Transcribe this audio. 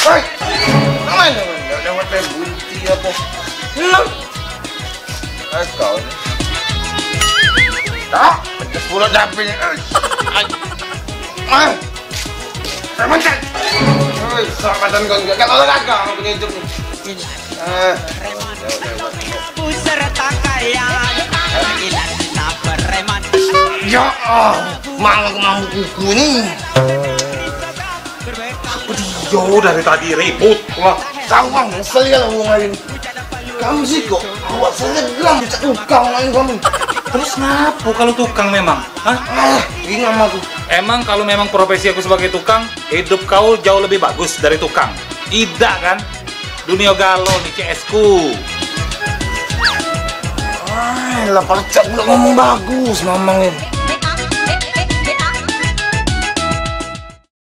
Hei, ngapain lewat bunti apa? Kau ini. Tak, pedas pula dapinya. Saya mencet. Sahabatan kau enggak gagal punya hidup nih. Serta kaya, tidak bisa bereman. Ya, malah mau kuku nih. Yo, dari tadi ribut. Wah, cawang nyesel ya lah wong lain. Kamu sih kok buat selebgram bisa tukang lain kamu. Terus ngapa kalau tukang memang? Hah? Ini nama aku. Emang kalau memang profesi aku sebagai tukang, hidup kau jauh lebih bagus dari tukang. Idak kan? DUNIO GALO nih CS ku. Lah percak udah ngomong bagus mamang ini.